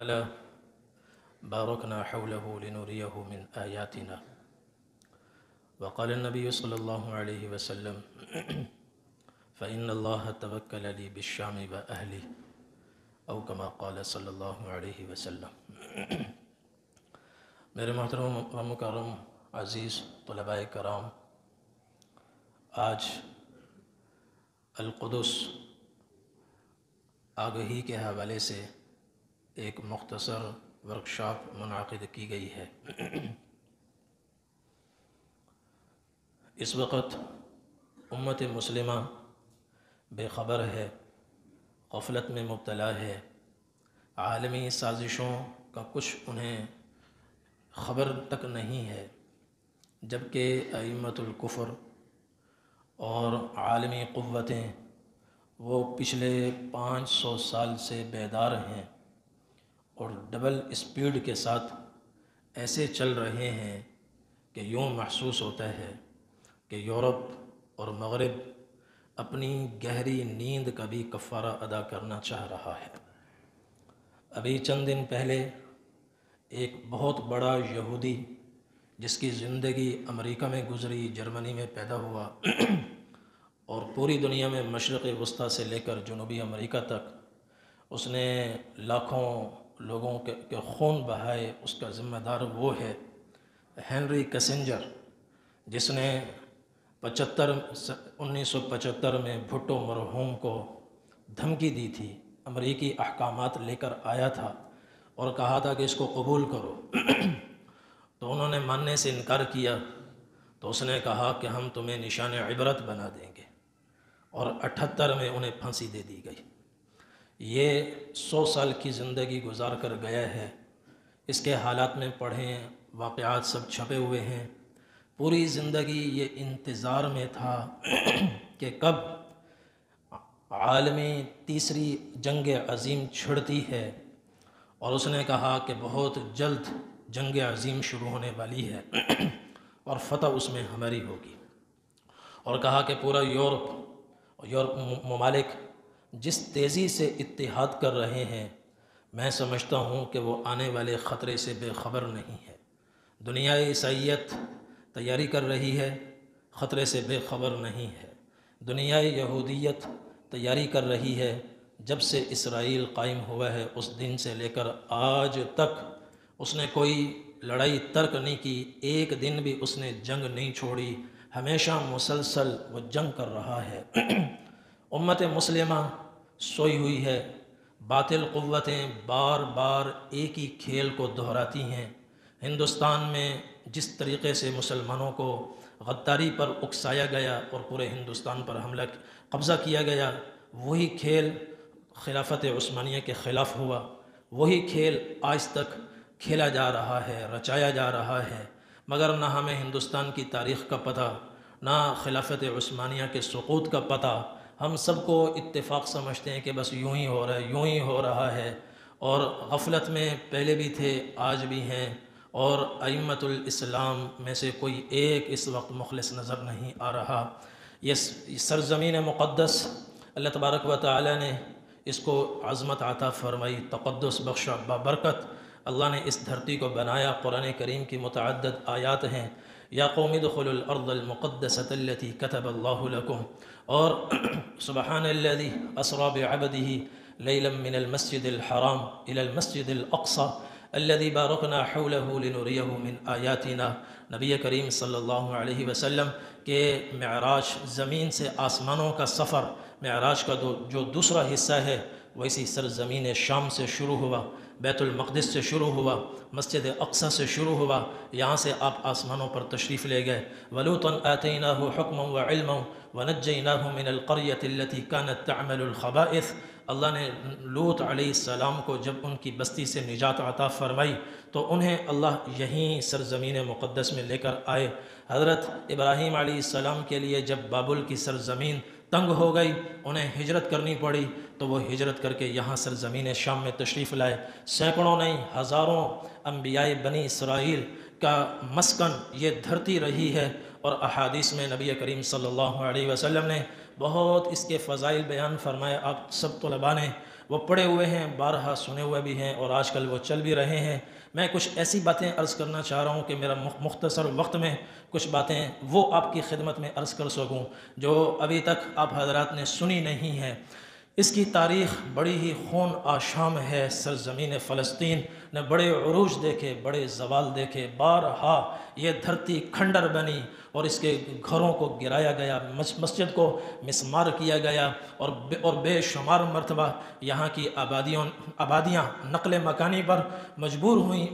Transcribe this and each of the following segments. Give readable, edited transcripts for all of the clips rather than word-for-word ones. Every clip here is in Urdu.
تعالى باركنا حوله لنريه من آياتنا. وقال النبي صلى الله عليه وسلم فإن الله توكل لي بالشام وأهله أو كما قال صلی اللہ علیہ وسلم. میرے محترم و مکرم عزیز طلباء کرام، آج القدس آگہی کے حوالے سے ایک مختصر ورکشاپ منعقد کی گئی ہے. اس وقت امت مسلمہ بے خبر ہے، غفلت میں مبتلا ہے، عالمی سازشوں کا کچھ انہیں خبر تک نہیں ہے، جبکہ ائمۃ الکفر اور عالمی قوتیں وہ پچھلے 500 سال سے بیدار ہیں اور ڈبل اسپیڈ کے ساتھ ایسے چل رہے ہیں کہ یوں محسوس ہوتا ہے کہ یورپ اور مغرب اپنی گہری نیند کا بھی کفارہ ادا کرنا چاہ رہا ہے. ابھی چند دن پہلے ایک بہت بڑا یہودی جس کی زندگی امریکہ میں گزری، جرمنی میں پیدا ہوا اور پوری دنیا میں مشرق وسطیٰ سے لے کر جنوبی امریکہ تک اس نے لاکھوں لوگوں کے خون بہائے، اس کا ذمہ دار وہ ہے ہینری کسنجر، جس نے 1975 میں بھٹو مرحوم کو دھمکی دی تھی. امریکی احکامات لے کر آیا تھا اور کہا تھا کہ اس کو قبول کرو تو انہوں نے ماننے سے انکار کیا. تو اس نے کہا کہ ہم تمہیں نشان عبرت بنا دیں گے، اور 78 میں انہیں پھانسی دے دی گئی. یہ 100 سال کی زندگی گزار کر گیا ہے. اس کے حالات میں پڑھیں، واقعات سب چھپے ہوئے ہیں. پوری زندگی یہ انتظار میں تھا کہ کب عالمی تیسری جنگ عظیم چھڑتی ہے، اور اس نے کہا کہ بہت جلد جنگ عظیم شروع ہونے والی ہے اور فتح اس میں ہماری ہوگی. اور کہا کہ پورا یورپ ممالک جس تیزی سے اتحاد کر رہے ہیں، میں سمجھتا ہوں کہ وہ آنے والے خطرے سے بے خبر نہیں ہے. دنیا عیسائیت تیاری کر رہی ہے، خطرے سے بے خبر نہیں ہے. دنیا یہودیت تیاری کر رہی ہے. جب سے اسرائیل قائم ہوا ہے اس دن سے لے کر آج تک اس نے کوئی لڑائی ترک نہیں کی، ایک دن بھی اس نے جنگ نہیں چھوڑی، ہمیشہ مسلسل وہ جنگ کر رہا ہے. امت مسلمہ سوئی ہوئی ہے. باطل قوتیں بار بار ایک ہی کھیل کو دہراتی ہیں. ہندوستان میں جس طریقے سے مسلمانوں کو غداری پر اکسایا گیا اور پورے ہندوستان پر قبضہ کیا گیا، وہی کھیل خلافت عثمانیہ کے خلاف ہوا. وہی کھیل آج تک کھیلا جا رہا ہے، رچایا جا رہا ہے. مگر نہ ہمیں ہندوستان کی تاریخ کا پتہ، نہ خلافت عثمانیہ کے سقوط کا پتہ. ہم سب کو اتفاق سمجھتے ہیں کہ بس یوں ہی ہو رہا ہے، یوں ہی ہو رہا ہے، اور غفلت میں پہلے بھی تھے، آج بھی ہیں. اور ائمۃ الاسلام میں سے کوئی ایک اس وقت مخلص نظر نہیں آ رہا. یہ سرزمین مقدس اللہ تبارک و تعالی نے اس کو عظمت عطا فرمائی، تقدس بخشا، بابرکت اللہ نے اس دھرتی کو بنایا. قرآن کریم کی متعدد آیات ہیں، یا قوم ادخلوا الارض المقدسة التي كتب الله لكم، اور سبحان الذي اسرى بعبده ليلا من المسجد الحرام الى المسجد الاقصى الذي باركنا حوله لنريه من آیاتنا. نبی کریم صلی اللہ علیہ وسلم کے معراج، زمین سے آسمانوں کا سفر، معراج کا جو دوسرا حصہ ہے وہ اسی سرزمین شام سے شروع ہوا، بیت المقدس سے شروع ہوا، مسجد اقصی سے شروع ہوا. یہاں سے آپ آسمانوں پر تشریف لے گئے. وَلُوطًا آتَيْنَاهُ حُكْمًا وَعِلْمًا وَنَجَّيْنَاهُ مِنَ الْقَرْيَةِ الَّتِي كَانَتْ تَعْمَلُ الْخَبَائِثَ. اللہ نے لوط علیہ السلام کو جب ان کی بستی سے نجات عطا فرمائی تو انہیں اللہ یہیں سرزمین مقدس میں لے کر آئے. حضرت ابراہیم علیہ السلام کے لیے جب بابل کی سرزمین تنگ ہو گئی، انہیں ہجرت کرنی پڑی، تو وہ ہجرت کر کے یہاں سرزمین شام میں تشریف لائے. سینکڑوں نہیں، ہزاروں انبیاء بنی اسرائیل کا مسکن یہ دھرتی رہی ہے. اور احادیث میں نبی کریم صلی اللہ علیہ وسلم نے بہت اس کے فضائل بیان فرمائے. آپ سب طلباء نے وہ پڑھے ہوئے ہیں، بارہا سنے ہوئے بھی ہیں، اور آج کل وہ چل بھی رہے ہیں۔ میں کچھ ایسی باتیں عرض کرنا چاہ رہا ہوں کہ میرا مختصر وقت میں کچھ باتیں وہ آپ کی خدمت میں عرض کر سکوں جو ابھی تک آپ حضرات نے سنی نہیں ہے۔ اس کی تاریخ بڑی ہی خون آشام ہے۔ سرزمین فلسطین نے بڑے عروج دیکھے، بڑے زوال دیکھے، بارہا یہ دھرتی کھنڈر بنی اور اس کے گھروں کو گرایا گیا، مسجد کو مسمار کیا گیا، اور بے شمار مرتبہ یہاں کی آبادیاں نقل مکانی پر مجبور ہوئیں۔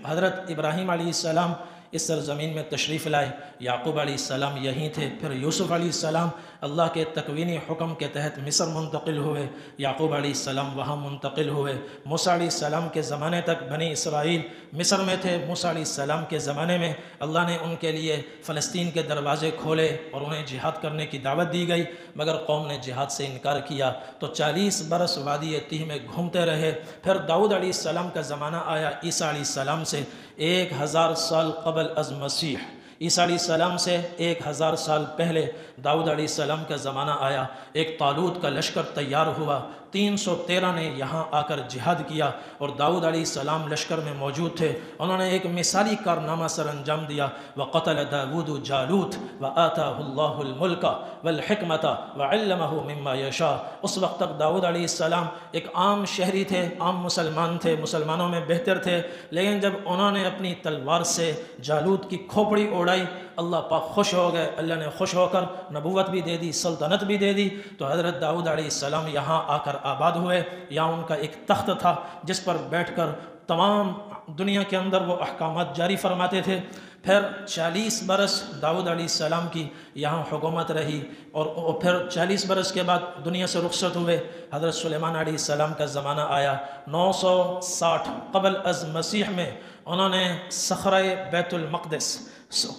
حضرت ابراہیم علیہ السلام اس سرزمین میں تشریف لائے، یعقوب علیہ السلام یہیں تھے، پھر یوسف علیہ السلام اللہ کے تکوینی حکم کے تحت مصر منتقل ہوئے، یعقوب علیہ السلام وہاں منتقل ہوئے۔ موسیٰ علیہ السلام کے زمانے تک بنی اسرائیل مصر میں تھے۔ موسیٰ علیہ السلام کے زمانے میں اللہ نے ان کے لیے فلسطین کے دروازے کھولے اور انہیں جہاد کرنے کی دعوت دی گئی، مگر قوم نے جہاد سے انکار کیا، تو 40 برس وادی تیہ میں گھومتے رہے۔ پھر داؤد علیہ السلام کا زمانہ آیا، عیسیٰ علیہ السلام سے 1000 سال قبل از مسیح، عیسیٰ علیہ السلام سے 1000 سال پہلے داؤد علیہ السلام کا زمانہ آیا۔ ایک طالوت کا لشکر تیار ہوا، 313 نے یہاں آ کر جہاد کیا، اور داؤد علیہ السلام لشکر میں موجود تھے۔ انہوں نے ایک مثالی کارنامہ سر انجام دیا، وَقَتَلَ دَاوُودُ جَالُوتَ وَآتَاهُ اللَّهُ الْمُلْكَ وَالْحِكْمَةَ وَعَلَّمَهُ مِمَّا يَشَاءُ۔ اس وقت تک داؤد علیہ السلام ایک عام شہری تھے، عام مسلمان تھے، مسلمانوں میں بہتر تھے، لیکن جب انہوں نے اپنی تلوار سے جالوت کی کھوپڑی اڑائی، اللہ پاک خوش ہو گئے، اللہ نے خوش ہو کر نبوت بھی دے دی، سلطنت بھی دے دی۔ تو حضرت داؤد علیہ السلام یہاں آ کر آباد ہوئے۔ یہاں ان کا ایک تخت تھا جس پر بیٹھ کر تمام دنیا کے اندر وہ احکامات جاری فرماتے تھے۔ پھر 40 برس داؤد علیہ السلام کی یہاں حکومت رہی، اور پھر 40 برس کے بعد دنیا سے رخصت ہوئے۔ حضرت سلیمان علیہ السلام کا زمانہ آیا، 960 قبل از مسیح میں انہوں نے صخرہ بیت المقدس،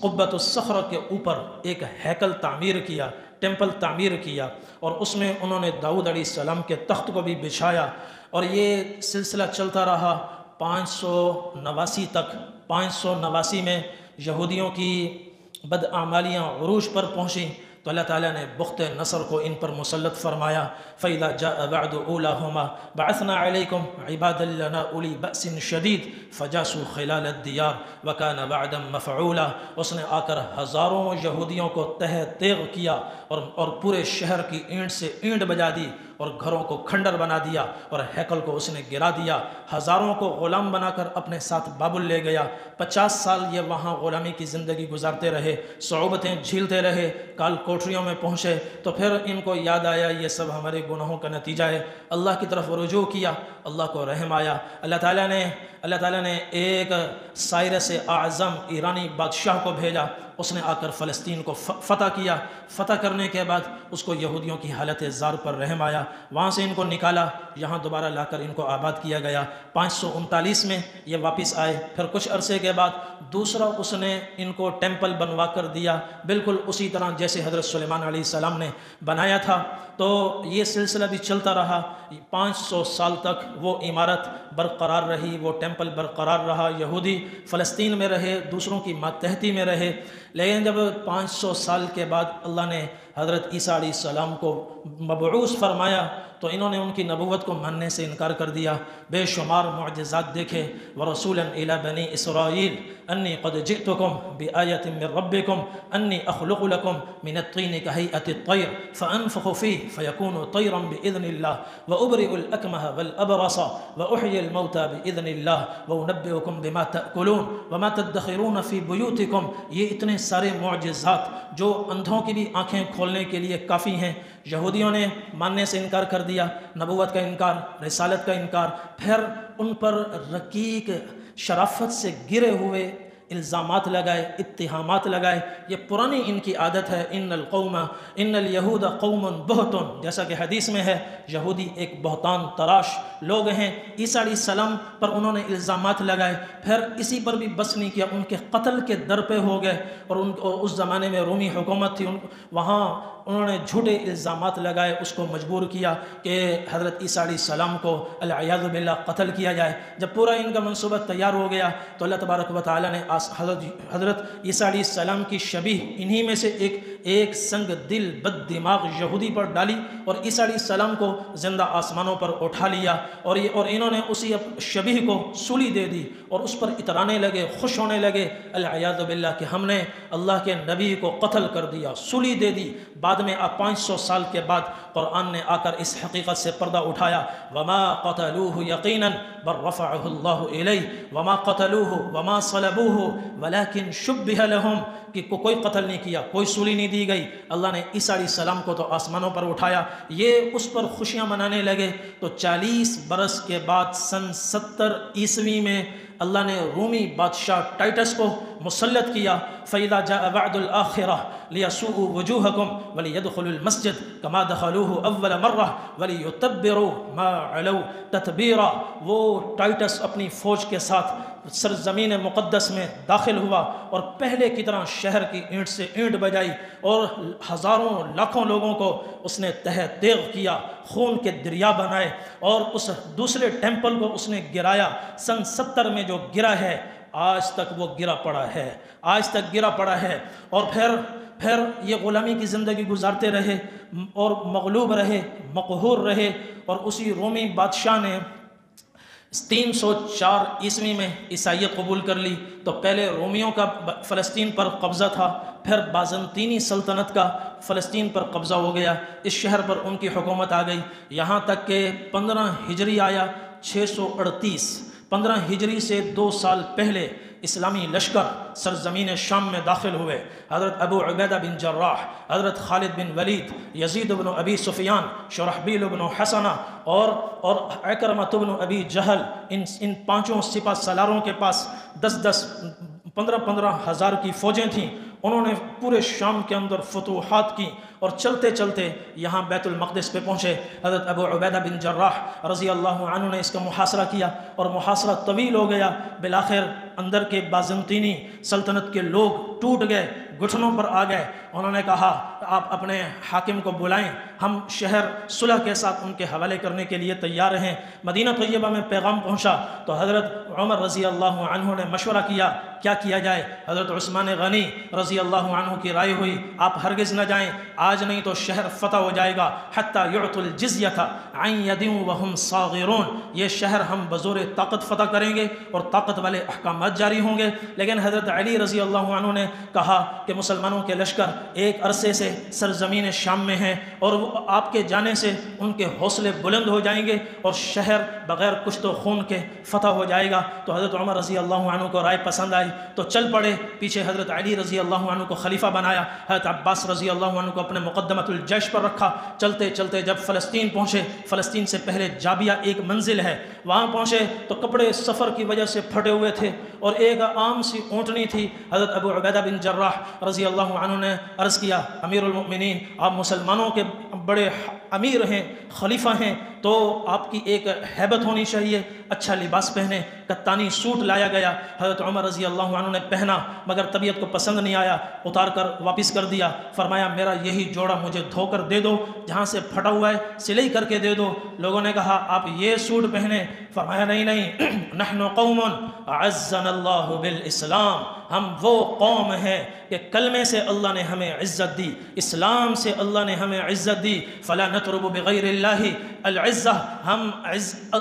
قبۃ الصخر کے اوپر ایک ہیکل تعمیر کیا، ٹیمپل تعمیر کیا، اور اس میں انہوں نے داؤد علیہ السلام کے تخت کو بھی بچھایا، اور یہ سلسلہ چلتا رہا 589 تک۔ 589 میں یہودیوں کی بدعمالیاں عروج پر پہنچیں، تو اللہ تعالیٰ نے بخت نصر کو ان پر مسلط فرمایا۔ فَإِذَا جَاءَ بَعْدُ أُولَاهُمَا بَعَثْنَا عَلَيْكُمْ عِبَادًا لَنَا أُولِي بَأْسٍ شَدِيدٍ فَجَاسُوا خِلَالَ الدِّيَارِ وَكَانَ وَعْدًا مَفْعُولًا۔ اس نے آ کر ہزاروں یہودیوں کو تہہ تیغ کیا، اور پورے شہر کی اینٹ سے اینٹ بجا دی، اور گھروں کو کھنڈر بنا دیا، اور ہیکل کو اس نے گرا دیا۔ ہزاروں کو غلام بنا کر اپنے ساتھ بابل لے گیا۔ 50 سال یہ وہاں غلامی کی زندگی گزارتے رہے، صعوبتیں جھیلتے رہے، کال کوٹریوں میں پہنچے۔ تو پھر ان کو یاد آیا یہ سب ہمارے گناہوں کا نتیجہ ہے، اللہ کی طرف رجوع کیا، اللہ کو رحم آیا۔ اللہ تعالیٰ نے ایک سائرس اعظم ایرانی بادشاہ کو بھیجا، اس نے آ کر فلسطین کو فتح کیا۔ فتح کرنے کے بعد اس کو یہودیوں کی حالت زار پر رحم آیا، وہاں سے ان کو نکالا، یہاں دوبارہ لا کر ان کو آباد کیا گیا۔ 539 میں یہ واپس آئے۔ پھر کچھ عرصے کے بعد دوسرا اس نے ان کو ٹیمپل بنوا کر دیا، بالکل اسی طرح جیسے حضرت سلیمان علیہ السلام نے بنایا تھا۔ تو یہ سلسلہ بھی چلتا رہا، 500 سال تک وہ عمارت برقرار رہی، وہ ٹیمپل برقرار رہا، یہودی فلسطین میں رہے، دوسروں کی ماتحتی میں رہے۔ لیکن جب 500 سال کے بعد اللہ نے حضرت عیسیٰ علیہ السلام کو مبعوث فرمایا، تو انہوں نے ان کی نبوت کو ماننے سے انکار کر دیا۔ بے شمار معجزات دیکھے، وَرَسُولًا إِلَى بَنِي إِسْرَائِيلَ أَنِّي قَدْ جِئْتُكُمْ بِآيَةٍ مِّن رَّبِّكُمْ أَنِّي أَخْلُقُ لَكُم مِّنَ الطِّينِ كَهَيْئَةِ الطَّيْرِ فَأَنفُخُ فِيهِ فَيَكُونُ طَيْرًا بِإِذْنِ اللَّهِ وَأُبْرِئُ الْأَكْمَهَ وَالْأَبْرَصَ وَأُحْيِي الْمَوْتَىٰ بِإِذْنِ اللَّهِ وَأُنَبِّئُكُم بِمَا تَأْكُلُونَ وَمَا تَدَّخِرُونَ فِي بُيُوتِكُمْ۔ یہ اتنے سارے معجزات جو اندھوں کی بھی آنکھیں کھولنے کے لیے کافی ہیں، یہودیوں نے ماننے سے انکار کر دیا، نبوت کا انکار، رسالت کا انکار۔ پھر ان پر رقیق شرافت سے گرے ہوئے الزامات لگائے، اتہامات لگائے۔ یہ پرانی ان کی عادت ہے، ان الیہود قوم بہت، جیسا کہ حدیث میں ہے یہودی ایک بہتان تراش لوگ ہیں۔ عیسیٰ علیہ السلام پر انہوں نے الزامات لگائے، پھر اسی پر بھی بس نہیں کیا، ان کے قتل کے در پہ ہو گئے۔ اور اس زمانے میں رومی حکومت تھی، وہاں انہوں نے جھوٹے الزامات لگائے، اس کو مجبور کیا کہ حضرت عیسیٰ علیہ السلام کو العیاذ باللہ قتل کیا جائے۔ جب پورا ان کا منصوبہ تیار ہو گیا تو اللہ تبارک و تعالیٰ نے حضرت عیسیٰ علیہ السلام کی شبیہ انہی میں سے ایک سنگ دل بد دماغ یہودی پر ڈالی اور عیسیٰ علیہ السلام کو زندہ آسمانوں پر اٹھا لیا، اور انہوں نے اسی شبیہ کو سولی دے دی اور اس پر اترانے لگے، خوش ہونے لگے العیاذ باللہ کہ ہم نے اللہ کے نبی کو قتل کر دیا، سولی دے دی۔ بعد میں 500 سال کے بعد قرآن نے آ کر اس حقیقت سے پردہ اٹھایا، وما قتلوه یقینا بل رفعه اللہ الیہ وما قتلوه وما صلبوه ولكن شبہ لهم، کہ کوئی قتل نہیں کیا، کوئی سولی نہیں دی گئی، اللہ نے عیسیٰ علیہ السلام کو تو آسمانوں پر اٹھایا۔ یہ اس پر خوشیاں منانے لگے تو 40 برس کے بعد سن 70 عیسوی میں اللہ نے رومی بادشاہ ٹائٹس کو مسلط کیا، فَإِذَا جَاءَ بَعْدُ الْآخِرَةِ لِيَسُوءُوا وُجُوهَكُمْ وَلِيَدْخُلُوا الْمَسْجِدَ كَمَا دَخَلُوهُ أَوَّلَ مَرَّةٍ وَلِيُتَبِّرُوا مَا عَلَوْا تَتْبِيرًا۔ وہ ٹائٹس اپنی فوج کے ساتھ سرزمین مقدس میں داخل ہوا اور پہلے کی طرح شہر کی اینٹ سے اینٹ بجائی اور ہزاروں لاکھوں لوگوں کو اس نے تہہ تیغ کیا، خون کے دریا بنائے، اور اس دوسرے ٹیمپل کو اس نے گرایا۔ سن 70 میں جو گرا ہے آج تک وہ گرا پڑا ہے، آج تک گرا پڑا ہے۔ اور پھر یہ غلامی کی زندگی گزارتے رہے اور مغلوب رہے، مقہور رہے، اور اسی رومی بادشاہ نے 304 عیسوی میں عیسائیت قبول کر لی۔ تو پہلے رومیوں کا فلسطین پر قبضہ تھا، پھر بازنطینی سلطنت کا فلسطین پر قبضہ ہو گیا، اس شہر پر ان کی حکومت آ گئی، یہاں تک کہ 15 ہجری آیا 638، 15 ہجری سے 2 سال پہلے اسلامی لشکر سرزمین شام میں داخل ہوئے۔ حضرت ابو عبیدہ بن جراح، حضرت خالد بن ولید، یزید بن ابی سفیان، شرحبیل بن حسنہ اور عکرمہ بن ابی جہل، ان 5 سپہ سالاروں کے پاس 15 ہزار کی فوجیں تھیں۔ انہوں نے پورے شام کے اندر فتوحات کی اور چلتے چلتے یہاں بیت المقدس پہ پہنچے۔ حضرت ابو عبیدہ بن جراح رضی اللہ عنہ نے اس کا محاصرہ کیا اور محاصرہ طویل ہو گیا، بالآخر اندر کے بازنطینی سلطنت کے لوگ ٹوٹ گئے، گھٹنوں پر آ گئے۔ انہوں نے کہا آپ اپنے حاکم کو بلائیں، ہم شہر صلح کے ساتھ ان کے حوالے کرنے کے لیے تیار ہیں۔ مدینہ طیبہ میں پیغام پہنچا تو حضرت عمر رضی اللہ عنہ نے مشورہ کیا کیا جائے۔ حضرت عثمان غنی رضی اللہ عنہ کی رائے ہوئی آپ ہرگز نہ جائیں، آج نہیں تو شہر فتح ہو جائے گا، حتی یعطوا الجزیۃ عن ید وہم صاغرون، یہ شہر ہم بزور طاقت فتح کریں گے اور طاقت والے احکامات جاری ہوں گے۔ لیکن حضرت علی رضی اللہ عنہ نے کہا کہ مسلمانوں کے لشکر ایک عرصے سے سرزمین شام میں ہیں اور آپ کے جانے سے ان کے حوصلے بلند ہو جائیں گے اور شہر بغیر کشت و خون کے فتح ہو جائے گا۔ تو حضرت عمر رضی اللہ عنہ کو رائے پسند آئی تو چل پڑے، پیچھے حضرت علی رضی اللہ عنہ کو خلیفہ بنایا، حضرت عباس رضی اللہ عنہ کو اپنے مقدمۃ الجیش پر رکھا۔ چلتے چلتے جب فلسطین پہنچے، فلسطین سے پہلے جابیہ ایک منزل ہے، وہاں پہنچے تو کپڑے سفر کی وجہ سے پھٹے ہوئے تھے اور ایک عام سی اونٹنی تھی۔ حضرت ابو عبیدہ بن جراح رضی اللہ عنہ نے عرض کیا امیر المؤمنین، آپ مسلمانوں کے بڑے امیر ہیں، خلیفہ ہیں، تو آپ کی ایک ہیبت ہونی چاہیے، اچھا لباس پہنے۔ کتانی سوٹ لایا گیا، حضرت عمر رضی اللہ عنہ نے پہنا مگر طبیعت کو پسند نہیں آیا، اتار کر واپس کر دیا۔ فرمایا میرا یہی جوڑا مجھے دھو کر دے دو، جہاں سے پھٹا ہوا ہے سلائی کر کے دے دو۔ لوگوں نے کہا آپ یہ سوٹ پہنے، فرمایا نہیں نحن قوم اعزنا اللہ بالاسلام، ہم وہ قوم ہیں کہ کلمے سے اللہ نے ہمیں عزت دی، اسلام سے اللہ نے ہمیں عزت دی۔ فلا نطلب بغیر اللہ العزہ، ہم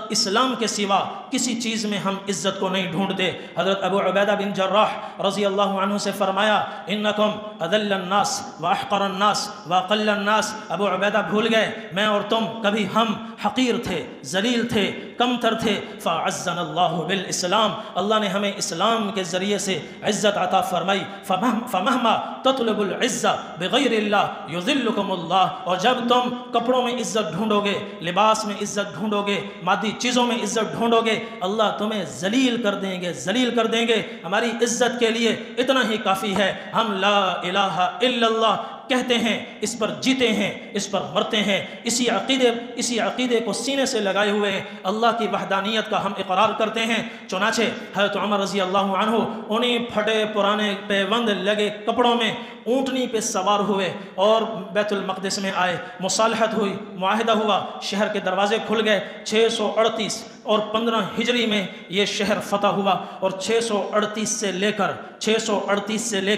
اسلام کے سوا کسی چیز میں ہم عزت کو نہیں ڈھونڈتے۔ حضرت ابو عبیدہ بن جراح رضی اللہ عنہ سے فرمایا انکم اذل الناس واحقر الناس واقل الناس۔ ابو عبیدہ بھول گئے میں اور تم کبھی ہم حقیر تھے، ذلیل تھے، کمتر تھے، فعزنا اللہ بالاسلام، اللہ نے ہمیں اسلام کے ذریعے سے عزت عطا فرمائی۔ فمہما تطلب العزہ بغیر اللہ یذلکم اللہ، اور جب تم کپڑوں میں عزت ڈھونڈو گے، لباس میں عزت ڈھونڈو گے، مادی چیزوں میں عزت ڈھونڈو گے، اللہ تمہیں ذلیل کر دیں گے، ذلیل کر دیں گے۔ ہماری عزت کے لیے اتنا ہی کافی ہے، ہم لا الہ الا اللہ کہتے ہیں، اس پر جیتے ہیں، اس پر مرتے ہیں، اسی عقیدے کو سینے سے لگائے ہوئے ہیں، اللہ کی وحدانیت کا ہم اقرار کرتے ہیں۔ چنانچہ حضرت عمر رضی اللہ عنہ انہیں پھٹے پرانے پیوند لگے کپڑوں میں اونٹنی پہ سوار ہوئے اور بیت المقدس میں آئے، مصالحت ہوئی، معاہدہ ہوا، شہر کے دروازے کھل گئے۔ 638 اور 15 ہجری میں یہ شہر فتح ہوا، اور 638 سے لے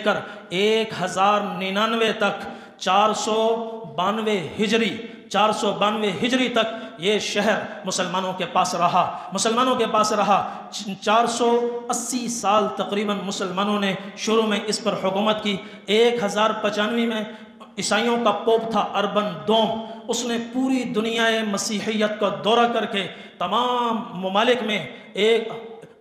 کر 1099 تک 492 ہجری تک یہ شہر مسلمانوں کے پاس رہا 480 سال تقریباً مسلمانوں نے شروع میں اس پر حکومت کی۔ 1095 میں عیسائیوں کا پوپ تھا اربن دوم، اس نے پوری دنیا مسیحیت کا دورہ کر کے تمام ممالک میں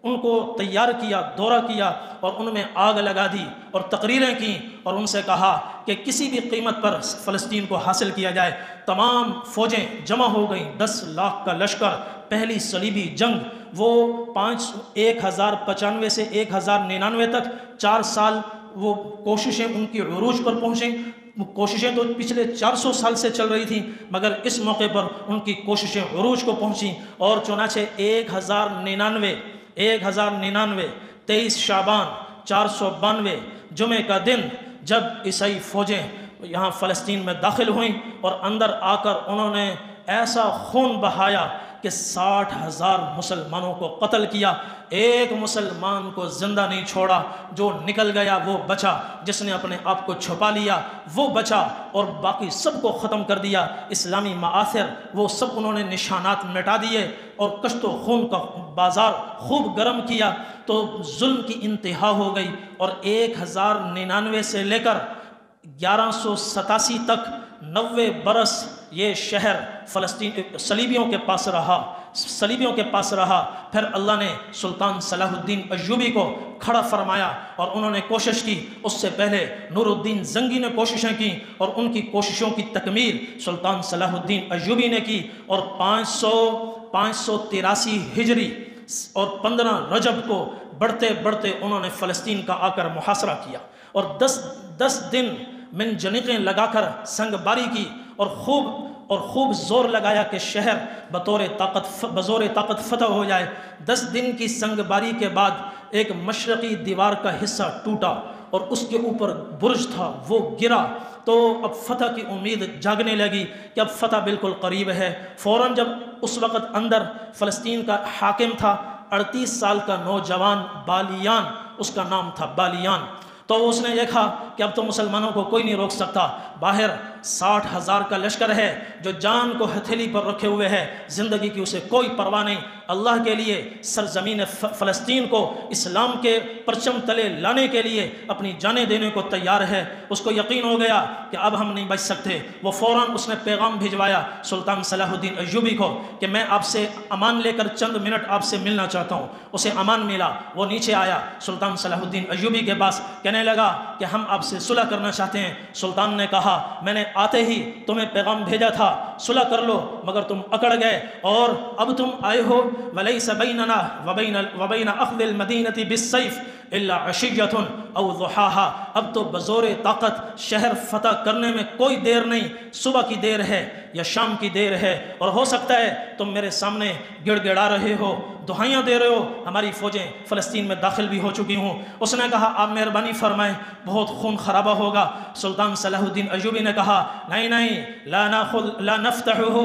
ان کو تیار کیا، دورہ کیا، اور ان میں آگ لگا دی اور تقریریں کیں، اور ان سے کہا کہ کسی بھی قیمت پر فلسطین کو حاصل کیا جائے۔ تمام فوجیں جمع ہو گئیں، 10 لاکھ کا لشکر، پہلی صلیبی جنگ، وہ 1095 سے 1099 تک 4 سال وہ کوششیں ان کی عروج پر پہنچیں۔ کوششیں تو پچھلے 400 سال سے چل رہی تھیں، مگر اس موقع پر ان کی کوششیں عروج کو پہنچیں، اور چنانچہ 1099 23 شعبان 492 جمعے کا دن جب عیسائی فوجیں یہاں فلسطین میں داخل ہوئیں اور اندر آ کر انہوں نے ایسا خون بہایا کہ 60,000 مسلمانوں کو قتل کیا، ایک مسلمان کو زندہ نہیں چھوڑا، جو نکل گیا وہ بچا، جس نے اپنے آپ کو چھپا لیا وہ بچا، اور باقی سب کو ختم کر دیا۔ اسلامی مآثر وہ سب انہوں نے نشانات مٹا دیے، اور کشت و خون کا بازار خوب گرم کیا، تو ظلم کی انتہا ہو گئی، اور 1099 سے لے کر 1187 تک 90 برس یہ شہر فلسطین صلیبیوں کے پاس رہا۔ پھر اللہ نے سلطان صلاح الدین ایوبی کو کھڑا فرمایا، اور انہوں نے کوشش کی۔ اس سے پہلے نور الدین زنگی نے کوششیں کی، اور ان کی کوششوں کی تکمیل سلطان صلاح الدین ایوبی نے کی، اور 583 ہجری اور 15 رجب کو بڑھتے بڑھتے انہوں نے فلسطین کا آ کر محاصرہ کیا، اور 10 دن منجنیقیں لگا کر سنگ باری کی، اور خوب زور لگایا کہ شہر بزور طاقت فتح ہو جائے۔ 10 دن کی سنگ باری کے بعد ایک مشرقی دیوار کا حصہ ٹوٹا، اور اس کے اوپر برج تھا وہ گرا، تو اب فتح کی امید جاگنے لگی کہ اب فتح بالکل قریب ہے۔ فوراً جب اس وقت اندر فلسطین کا حاکم تھا 38 سال کا نوجوان بالیان، اس کا نام تھا بالیان، تو اس نے دیکھا کہ اب تو مسلمانوں کو کوئی نہیں روک سکتا، باہر 60,000 کا لشکر ہے جو جان کو ہتھیلی پر رکھے ہوئے ہے، زندگی کی اسے کوئی پرواہ نہیں، اللہ کے لیے سرزمین فلسطین کو اسلام کے پرچم تلے لانے کے لیے اپنی جانیں دینے کو تیار ہے۔ اس کو یقین ہو گیا کہ اب ہم نہیں بچ سکتے۔ وہ فوراً اس نے پیغام بھجوایا سلطان صلاح الدین ایوبی کو کہ میں آپ سے امان لے کر چند منٹ آپ سے ملنا چاہتا ہوں۔ اسے امان ملا، وہ نیچے آیا سلطان صلاح الدین ایوبی کے پاس، کہنے لگا کہ ہم آپ سے صلح کرنا چاہتے ہیں۔ سلطان نے کہا میں نے آتے ہی تمہیں پیغام بھیجا تھا صلح کر لو، مگر تم اکڑ گئے، اور اب تم آئے ہو وَلَيْسَ بَيْنَنَا وَبَيْنَ أَخْذِ الْمَدِينَةِ بِالسَّيْفِ إِلَّا عَشِيَّةٌ أَوْ ضُحَاهَا۔ اب تو بزور طاقت شہر فتح کرنے میں کوئی دیر نہیں، صبح کی دیر ہے یا شام کی دیر ہے، اور ہو سکتا ہے تم میرے سامنے گڑ گڑا رہے ہو، دہائیاں دے رہے ہو، ہماری فوجیں فلسطین میں داخل بھی ہو چکی ہوں۔ اس نے کہا آپ مہربانی فرمائیں، بہت خون خرابہ ہوگا۔ سلطان صلاح الدین ایوبی نے کہا نہیں، لا نفتحه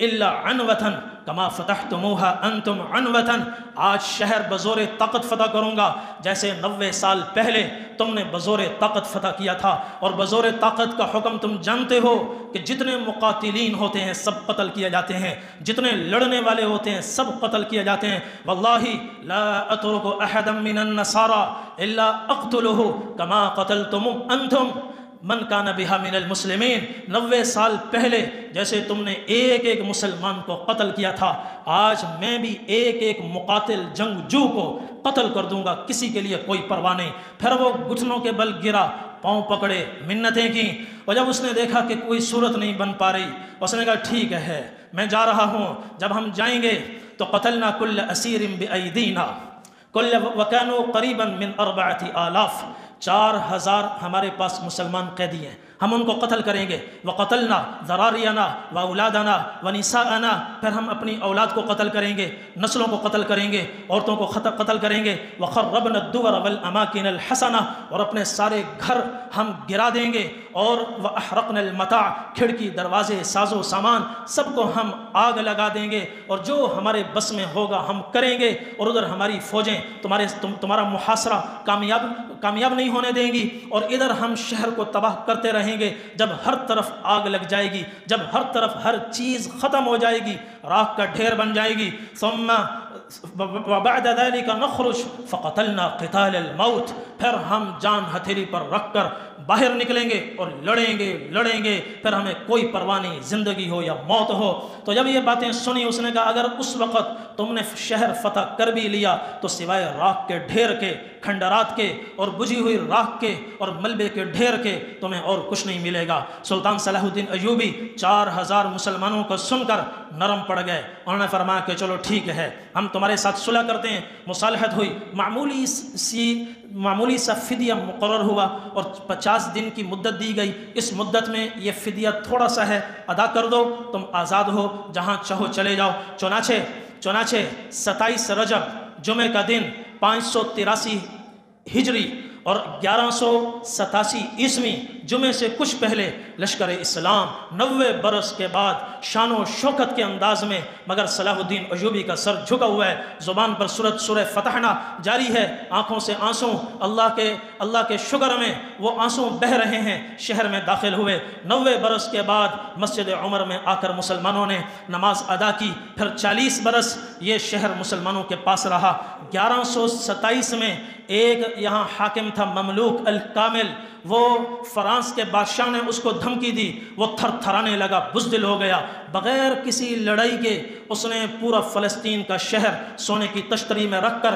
الا عنوة کما فتحتموها انتم عنوة۔ آج شہر بزور طاقت فتح کروں گا جیسے 90 سال پہلے تم نے بزور طاقت فتح کیا تھا، اور بزور طاقت کا حکم تم جانتے ہو کہ جتنے مقاتلین ہوتے ہیں سب قتل کیے جاتے ہیں، جتنے لڑنے والے ہوتے ہیں سب قتل کیے جاتے ہیں۔ واللہ لا اترک احدا من النصارى الا اقتله کما قتلتم انتم من کان بها من المسلمین۔ 90 سال پہلے جیسے تم نے ایک ایک مسلمان کو قتل کیا تھا، آج میں بھی ایک ایک مقاتل جنگجو کو قتل کر دوں گا، کسی کے لیے کوئی پرواہ نہیں۔ پھر وہ گھٹنوں کے بل گرا، پاؤں پکڑے، منتیں کیں، اور جب اس نے دیکھا کہ کوئی صورت نہیں بن پا رہی، اس نے کہا ٹھیک ہے میں جا رہا ہوں، جب ہم جائیں گے تو قتلنا کل اسیر بأیدینا وکانوا قریبا من 4000 ہمارے پاس مسلمان قیدی ہیں، ہم ان کو قتل کریں گے. وقتلنا ذرارینا واولادنا ونساءنا، پھر ہم اپنی اولاد کو قتل کریں گے، نسلوں کو قتل کریں گے، عورتوں کو قتل کریں گے. وخربنا الدور والاماکن الحسنہ، اور اپنے سارے گھر ہم گرا دیں گے. اور واحرقنا المتاع، کھڑکی دروازے ساز و سامان سب کو ہم آگ لگا دیں گے، اور جو ہمارے بس میں ہوگا ہم کریں گے. اور ادھر ہماری فوجیں تمہارا محاصرہ کامیاب نہیں ہونے دیں گی، اور ادھر ہم شہر کو تباہ کرتے رہیں گے. جب ہر طرف آگ لگ جائے گی، جب ہر طرف ہر چیز ختم ہو جائے گی، راکھ کا ڈھیر بن جائے گی. ثم وبعد ذلك نخرج فقتلنا قتال الموت، پھر ہم جان ہتھیلی پر رکھ کر باہر نکلیں گے اور لڑیں گے، پھر ہمیں کوئی پرواہ نہیں، زندگی ہو یا موت ہو. تو جب یہ باتیں سنی اس نے کہا اگر اس وقت تم نے شہر فتح کر بھی لیا تو سوائے راکھ کے ڈھیر کے، کھنڈرات کے اور بجھی ہوئی راکھ کے اور ملبے کے ڈھیر کے تمہیں اور کچھ نہیں ملے گا. سلطان صلاح الدین ایوبی 4000 مسلمانوں کو سن کر نرم پڑ گئے. انہوں نے فرمایا کہ چلو ٹھیک ہے، ہم تمہارے ساتھ صلح کرتے ہیں. مصالحت ہوئی، معمولی سا فدیہ مقرر ہوا اور 50 دن کی مدت دی گئی. اس مدت میں یہ فدیہ تھوڑا سا ہے، ادا کر دو، تم آزاد ہو، جہاں چاہو چلے جاؤ. چنانچہ 27 رجب جمعہ کا دن 583 ہجری اور 1187 عیسوی جمعے سے کچھ پہلے لشکر اسلام 90 برس کے بعد شان و شوکت کے انداز میں، مگر صلاح الدین ایوبی کا سر جھکا ہوا ہے، زبان پر سورہ فتحنا جاری ہے، آنکھوں سے آنسو، اللہ کے شکر میں وہ آنسو بہہ رہے ہیں. شہر میں داخل ہوئے، 90 برس کے بعد مسجد عمر میں آ کر مسلمانوں نے نماز ادا کی. پھر 40 برس یہ شہر مسلمانوں کے پاس رہا. 1127 میں ایک یہاں حاکم تھا مملوک الکامل، وہ فرانس کے بادشاہ نے اس کو دھمکی دی، وہ تھر تھرانے لگا، بزدل ہو گیا. بغیر کسی لڑائی کے اس نے پورا فلسطین کا شہر سونے کی تشتری میں رکھ کر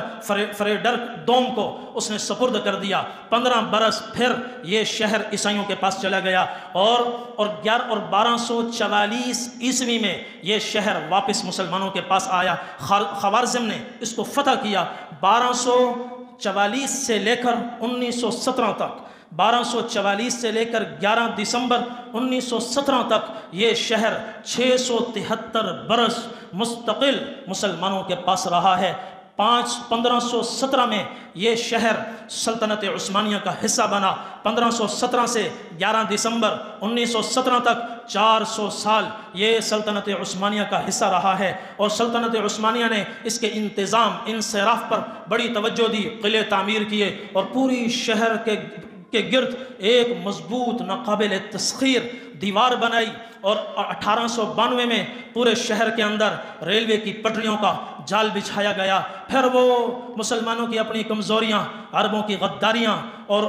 فریڈرک دوم کو اس نے سپرد کر دیا. 15 برس پھر یہ شہر عیسائیوں کے پاس چلا گیا اور 1244 عیسوی میں یہ شہر واپس مسلمانوں کے پاس آیا. خوارزم نے اس کو فتح کیا. 1244 سے لے کر 1917 تک، 1244 سے لے کر 11 دسمبر 1917 تک یہ شہر 673 برس مستقل مسلمانوں کے پاس رہا ہے. 1517 میں یہ شہر سلطنت عثمانیہ کا حصہ بنا. 1517 سے 11 دسمبر 1917 تک 400 سال یہ سلطنت عثمانیہ کا حصہ رہا ہے، اور سلطنت عثمانیہ نے اس کے انتظام انصراف پر بڑی توجہ دی، قلعے تعمیر کیے اور پوری شہر کے گرد ایک مضبوط ناقابل تسخیر دیوار بنائی. اور 1892 میں پورے شہر کے اندر ریلوے کی پٹریوں کا جال بچھایا گیا. پھر وہ مسلمانوں کی اپنی کمزوریاں، عربوں کی غداریاں اور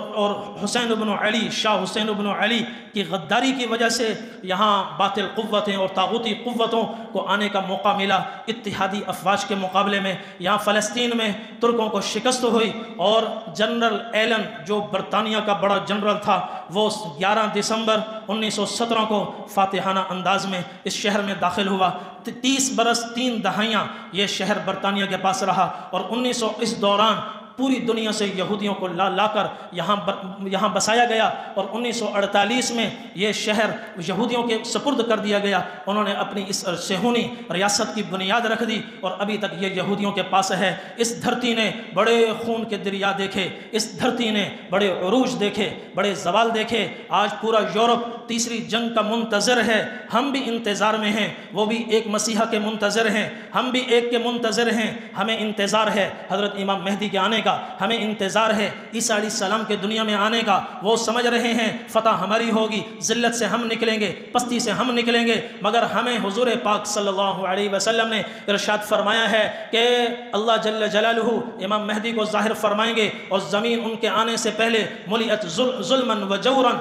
شاہ حسین بن علی کی غداری کی وجہ سے یہاں باطل قوتیں اور طاغوتی قوتوں کو آنے کا موقع ملا. اتحادی افواج کے مقابلے میں یہاں فلسطین میں ترکوں کو شکست ہوئی، اور جنرل ایلن جو برطانیہ کا بڑا جنرل تھا وہ 11 دسمبر 1917 کو فاتحانہ انداز میں اس شہر میں داخل ہوا. 30 برس 3 دہائیاں یہ شہر برطانیہ کے پاس رہا، اور 1900 اس دوران پوری دنیا سے یہودیوں کو لا کر یہاں بسایا گیا، اور 1948 میں یہ شہر یہودیوں کے سپرد کر دیا گیا. انہوں نے اپنی اس صہیونی ریاست کی بنیاد رکھ دی، اور ابھی تک یہ یہودیوں کے پاس ہے. اس دھرتی نے بڑے خون کے دریا دیکھے، اس دھرتی نے بڑے عروج دیکھے، بڑے زوال دیکھے. آج پورا یورپ تیسری جنگ کا منتظر ہے. ہم بھی انتظار میں ہیں، وہ بھی ایک مسیحا کے منتظر ہیں، ہم بھی ایک کے منتظر ہیں. ہمیں انتظار ہے حضرت امام مہدی کے آنے کا، ہمیں انتظار ہے عیسیٰ علیہ السلام کے دنیا میں آنے کا. وہ سمجھ رہے ہیں فتح ہماری ہوگی، ذلت سے ہم نکلیں گے، پستی سے ہم نکلیں گے، مگر ہمیں حضور پاک صلی اللہ علیہ وسلم نے ارشاد فرمایا ہے کہ اللہ جل جلالہ امام مہدی کو ظاہر فرمائیں گے، اور زمین ان کے آنے سے پہلے ملئت ظلما و جورا،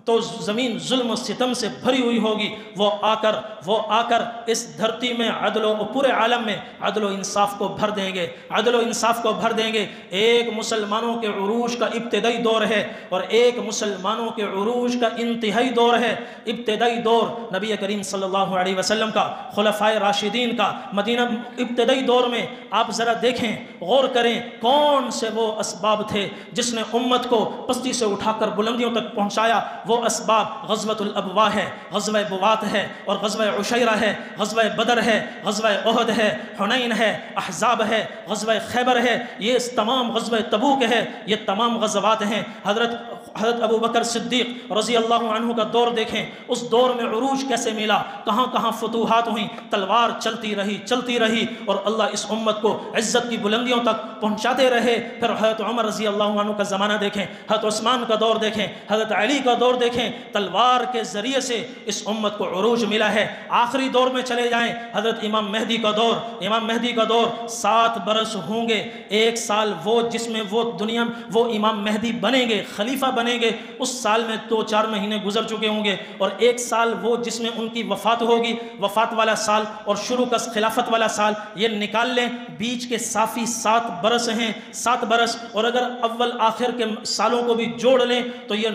تو زمین ظلم و ستم سے بھری ہوئی ہوگی. وہ آ کر اس دھرتی میں پورے عالم میں عدل و انصاف کو بھر دیں گے، عدل و انصاف کو بھر دیں گے. ایک مسلمانوں کے عروج کا ابتدائی دور ہے اور ایک مسلمانوں کے عروج کا انتہائی دور ہے۔ ابتدائی دور نبی کریم صلی اللہ علیہ وسلم کا، خلفائے راشدین کا، مدینہ ابتدائی دور میں آپ ذرا دیکھیں، غور کریں کون سے وہ اسباب تھے جس نے امت کو پستی سے اٹھا کر بلندیوں تک پہنچایا۔ وہ اسباب غزوۃ الابواء ہے، غزوہ بوات ہے، اور غزوہ عشیرہ ہے، غزوہ بدر ہے، غزوہ احد ہے، حنین ہے، احزاب ہے، غزوہ خیبر ہے، یہ تمام غزوہ تبوک ہے، یہ تمام غزوات ہیں۔ حضرت ابو بکر صدیق رضی اللہ عنہ کا دور دیکھیں، اس دور میں عروج کیسے ملا، کہاں کہاں فتوحات ہوئیں، تلوار چلتی رہی اور اللہ اس امت کو عزت کی بلندیوں تک پہنچاتے رہے۔ پھر حضرت عمر رضی اللہ عنہ کا زمانہ دیکھیں، حضرت عثمان کا دور دیکھیں، حضرت علی کا دور دیکھیں، تلوار کے ذریعے سے اس امت کو عروج ملا ہے۔ آخری دور میں چلے جائیں، حضرت امام مہدی کا دور 7 برس ہوں گے، 1 سال وہ جس میں وہ دنیا وہ امام مہدی بنیں گے، خلیفہ بنیں گے، اس سال میں 2-4 مہینے گزر چکے ہوں گے، اور 1 سال وہ جس میں ان کی وفات ہوگی، وفات والا سال اور شروع کا خلافت والا سال یہ نکال لیں، بیچ کے صافی 7 برس ہیں، 7 برس، اور اگر اول آخر کے سالوں کو بھی جوڑ لیں تو یہ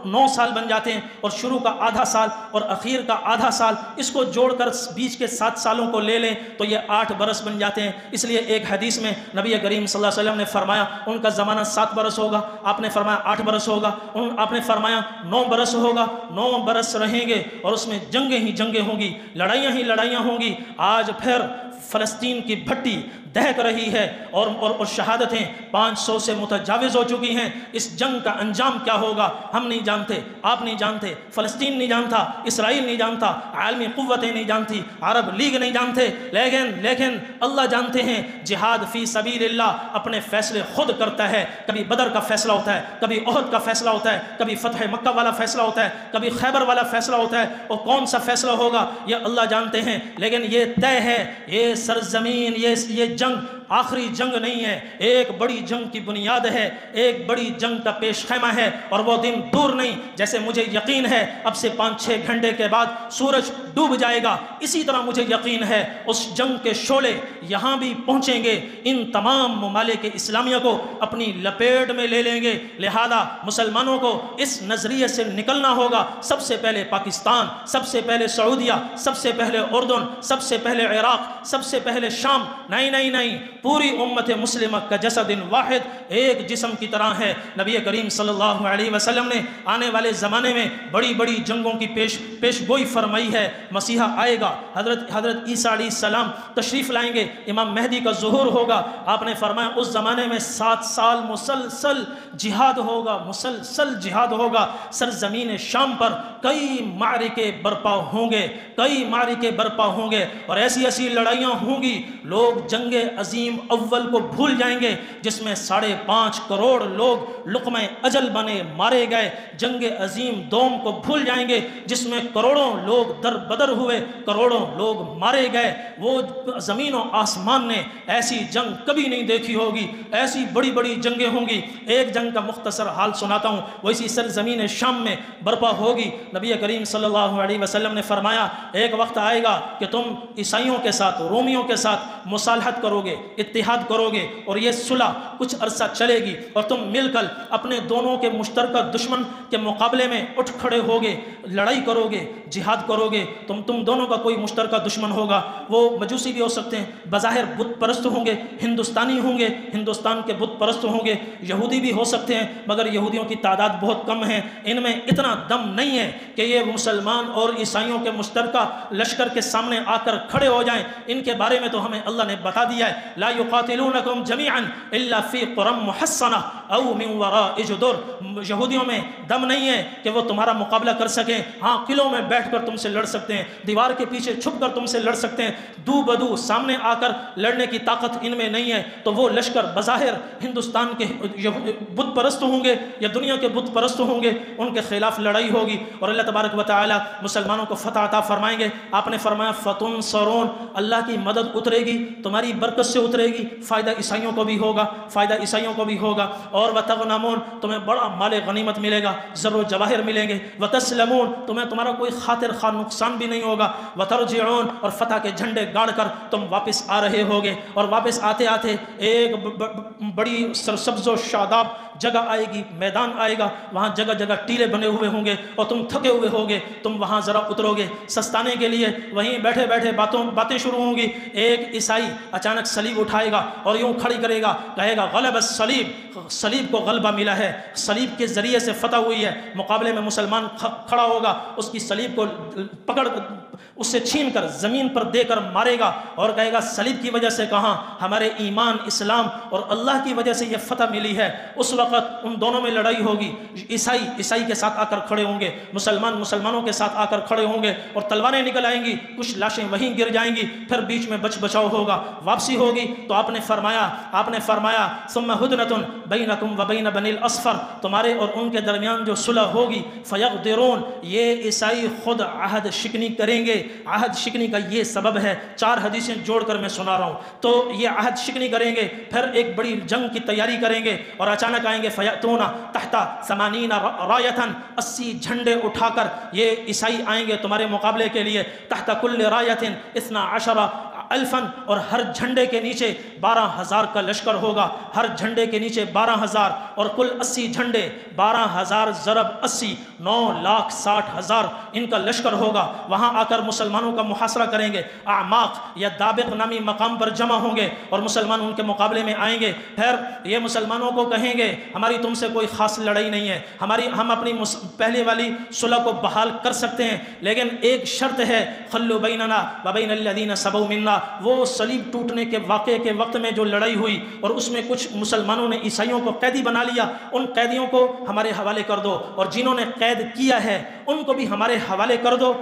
9 سال بن جاتے ہیں، اور شروع کا آدھا سال اور اخیر کا آدھا سال اس کو جوڑ کر بیچ کے 7 سالوں کو لے لیں تو یہ 8 برس بن جاتے ہیں۔ اس لیے ایک حدیث میں نبی کریم صلی اللہ علیہ وسلم نے فرمایا ان کا زمانہ 7 برس ہوگا، آپ نے فرمایا 8 برس ہوگا، آپ نے فرمایا 9 برس ہوگا، 9 برس رہیں گے اور اس میں جنگیں ہی جنگیں ہوں گی، لڑائیاں ہی لڑائیاں ہوں گی۔ آج پھر فلسطین کی بھٹی دہک رہی ہے اور شہادتیں 500 سے متجاوز ہو چکی ہیں۔ اس جنگ کا انجام کیا ہوگا ہم نہیں جانتے، آپ نہیں جانتے، فلسطین نہیں جانتا، اسرائیل نہیں جانتا، عالمی قوتیں نہیں جانتی، عرب لیگ نہیں جانتے، لیکن اللہ جانتے ہیں۔ جہاد فی سبیل اللہ اپنے فیصلے خود کرتا ہے، کبھی بدر کا فیصلہ ہوتا ہے، کبھی احد کا فیصلہ ہوتا ہے، کبھی فتح مکہ والا فیصلہ ہوتا ہے، کبھی خیبر والا فیصلہ ہوتا ہے، اور کون سا فیصلہ ہوگا یہ اللہ جانتے ہیں۔ لیکن یہ طے ہے، یہ سرزمین، یہ جنگ آخری جنگ نہیں ہے، ایک بڑی جنگ کی بنیاد ہے، ایک بڑی جنگ کا پیش خیمہ ہے، اور وہ دن دور نہیں۔ جیسے مجھے یقین ہے اب سے 5-6 گھنٹے کے بعد سورج ڈوب جائے گا، اسی طرح مجھے یقین ہے اس جنگ کے شعلے یہاں بھی پہنچیں گے، ان تمام ممالک اسلامیہ کو اپنی لپیٹ میں لے لیں گے۔ لہذا مسلمانوں کو اس نظریے سے نکلنا ہوگا، سب سے پہلے پاکستان، سب سے پہلے سعودیہ، سب سے پہلے اردن، سب سے پہلے عراق، سب سے پہلے شام، نہیں، پوری امت مسلمہ کا جسد واحد ایک جسم کی طرح ہے۔ نبی کریم صلی اللہ علیہ وسلم نے آنے والے زمانے میں بڑی بڑی جنگوں کی پیش گوئی فرمائی ہے۔ مسیحا آئے گا، حضرت عیسیٰ علیہ السلام تشریف لائیں گے، امام مہدی کا ظہور ہوگا۔ آپ نے فرمایا اس زمانے میں 7 سال مسلسل جہاد ہوگا، سرزمین شام پر کئی معرکے برپا ہوں گے، اور ایسی لڑائیاں ہوں گی، لوگ جنگ عظیم اول کو بھول جائیں گے جس میں 5.5 کروڑ لوگ لقمہ اجل بنے مارے گئے، جنگ عظیم دوم کو بھول جائیں گے جس میں کروڑوں لوگ در بدر ہوئے، کروڑوں لوگ مارے گئے۔ وہ زمین و آسمان نے ایسی جنگ کبھی نہیں دیکھی ہوگی، ایسی بڑی بڑی جنگیں ہوں گی۔ ایک جنگ کا مختصر حال سناتا ہوں، وہ اسی سرزمین شام میں برپا ہوگی۔ نبی کریم صلی اللہ علیہ وسلم نے فرمایا ایک وقت آئے گا کہ تم عیسائیوں کے ساتھ، رومیوں کے ساتھ مصالحت کرو گے، اتحاد کرو گے، اور یہ صلح کچھ عرصہ چلے گی، اور تم مل کر اپنے دونوں کے مشترکہ دشمن کے مقابلے میں اٹھ کھڑے ہوگے، لڑائی کرو گے، جہاد کرو گے۔ تم دونوں کا کوئی مشترکہ دشمن ہوگا، وہ مجوسی بھی ہو سکتے ہیں، بظاہر بت پرست ہوں گے، ہندوستانی ہوں گے، ہندوستان کے بت پرست ہوں گے، یہودی بھی ہو سکتے ہیں مگر یہودیوں کی تعداد بہت کم ہے، ان میں اتنا دم نہیں ہے کہ یہ مسلمان اور عیسائیوں کے مشترکہ لشکر کے سامنے آ کر کھڑے ہو جائیں۔ ان کے بارے میں تو ہمیں اللہ نے بتا دیا ہے، لا يقاتلونكم جميعا الا في قرى محصنة او من وراء جدر۔ یہودیوں میں دم نہیں ہے کہ وہ تمہارا مقابلہ کر سکیں، ہاں قلعوں میں بیٹھ کر تم سے لڑ سکتے ہیں، دیوار کے پیچھے چھپ کر تم سے لڑ سکتے ہیں، دو بدو سامنے آ کر لڑنے کی طاقت ان میں نہیں ہے۔ تو وہ لشکر بظاہر ہندوستان کے بت پرست ہوں گے یا دنیا کے بت پرست ہوں گے، ان کے خلاف لڑائی ہوگی، اور اللہ تبارک و تعالی مسلمانوں کو فتح عطا فرمائیں گے۔ آپ نے فرمایا فتنصرون، اللہ کی مدد اترے گی، تمہاری برکت سے اترے گی، فائدہ عیسائیوں کو بھی ہوگا، اور وتغنمون تمہیں بڑا مال غنیمت ملے گا، زر و جواہر ملیں گے، وتسلمون تمہیں تمہارا کوئی خاطر خواہ نقصان بھی نہیں ہوگا، وترجعون اور فتح کے جھنڈے گاڑ کر تم واپس آ رہے ہوگے، اور واپس آتے آتے ایک بڑی سرسبز و شاداب جگہ آئے گی، میدان آئے گا، وہاں جگہ جگہ ٹیلے بنے ہوئے ہوں گے اور تم تھکے ہوئے ہوگے، تم وہاں ذرا اترو گے سستانے کے لیے، وہیں بیٹھے بیٹھے باتیں شروع ہوں گی، ایک عیسائی اچانک صلیب اٹھائے گا اور یوں کھڑی کرے گا، کہے گا غلب الصلیب، صلیب کو غلبہ ملا ہے، صلیب کے ذریعے سے فتح ہوئی ہے، مقابلے میں مسلمان کھڑا ہوگا، اس کی صلیب کو پکڑ اس سے چھین کر زمین پر دے کر مارے گا اور کہے گا صلیب کی وجہ سے کہاں، ہمارے ایمان اسلام اور اللہ کی وجہ سے یہ فتح ملی ہے۔ اس وقت ان دونوں میں لڑائی ہوگی، عیسائی کے ساتھ آ کر کھڑے ہوں گے، مسلمانوں کے ساتھ آ کر کھڑے ہوں گے اور تلواریں نکل آئیں گی، کچھ لاشیں وہیں گر جائیں گی، پھر بیچ میں بچاؤ ہوگا، واپسی ہوگی۔ تو آپ نے فرمایا ثم ہدنۃ بینکم وبین بنی الاصفر، تمہارے اور ان کے درمیان جو صلح ہوگی، فیغدرون یہ عیسائی خود عہد شکنی کریں گے۔ عہد شکنی کا یہ سبب ہے، 4 حدیثیں جوڑ کر میں سنا رہا ہوں، تو یہ عہد شکنی کریں گے، پھر ایک بڑی جنگ کی تیاری کریں گے اور اچانک آئیں گے، فیاتون تحت 80 رایۃ، 80 جھنڈے اٹھا کر یہ عیسائی آئیں گے تمہارے مقابلے کے لیے، تحت کل رایۃ 12 الفن، اور ہر جھنڈے کے نیچے 12,000 کا لشکر ہوگا، ہر جھنڈے کے نیچے 12,000 اور کل 80 جھنڈے، 12,000 ضرب 80 9,60,000 ان کا لشکر ہوگا۔ وہاں آ کر مسلمانوں کا محاصرہ کریں گے، اعماق یا دابق نامی مقام پر جمع ہوں گے اور مسلمان ان کے مقابلے میں آئیں گے، پھر یہ مسلمانوں کو کہیں گے ہماری تم سے کوئی خاص لڑائی نہیں ہے، ہم اپنی پہلے والی صلح کو بحال کر سکتے ہیں، لیکن ایک شرط ہے، خلو بیننا وبین الذین سبوا منا، وہ صلیب ٹوٹنے کے واقعے کے وقت میں جو لڑائی ہوئی اور اس میں کچھ مسلمانوں نے عیسائیوں کو قیدی بنا لیا، ان قیدیوں کو ہمارے حوالے کر دو، اور جنہوں نے قید کیا ہے ان کو بھی ہمارے حوالے کر دو،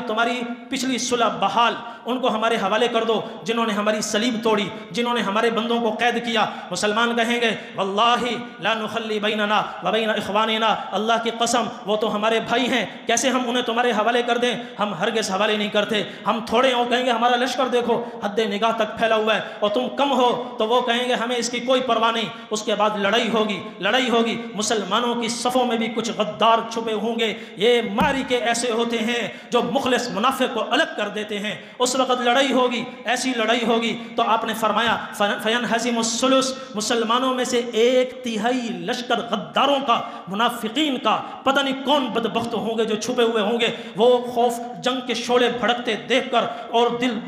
تمہاری پچھلی صلح بحال ان کو ہمارے حوالے کر دو، جنہوں نے ہماری صلیب توڑی، جنہوں نے ہمارے بندوں کو قید کیا۔ مسلمان کہیں گے واللہ لا نخلی بیننا وبین اخواننا، اللہ کی قسم وہ تو ہمارے بھائی ہیں، کیسے ہم انہیں تمہارے حوالے کر دیں، ہم ہرگز حوالے نہیں کرتے، ہم تھوڑے ہوں کہیں گے ہمارا لشکر دیکھو حد نگاہ تک پھیلا ہوا ہے، اور تم کم ہو تو وہ کہیں گے ہمیں اس کی کوئی پرواہ نہیں۔ اس کے بعد لڑائی ہوگی، مسلمانوں کی صفوں میں بھی کچھ غدار چھپے ہوں گے، یہ معرکے ایسے ہوتے ہیں جو مخلص منافق کو الگ کر دیتے ہیں، اس وقت لڑائی ہوگی، ایسی لڑائی ہوگی تو آپ نے فرمایا فینہزم الثلث، مسلمانوں میں سے 1/3 لشکر غداروں کا، منافقین کا، پتہ نہیں کون بدبخت ہوں گے جو چھپے ہوئے ہوں گے، وہ خوف جنگ کے شعلے بھڑکتے دیکھ کر اور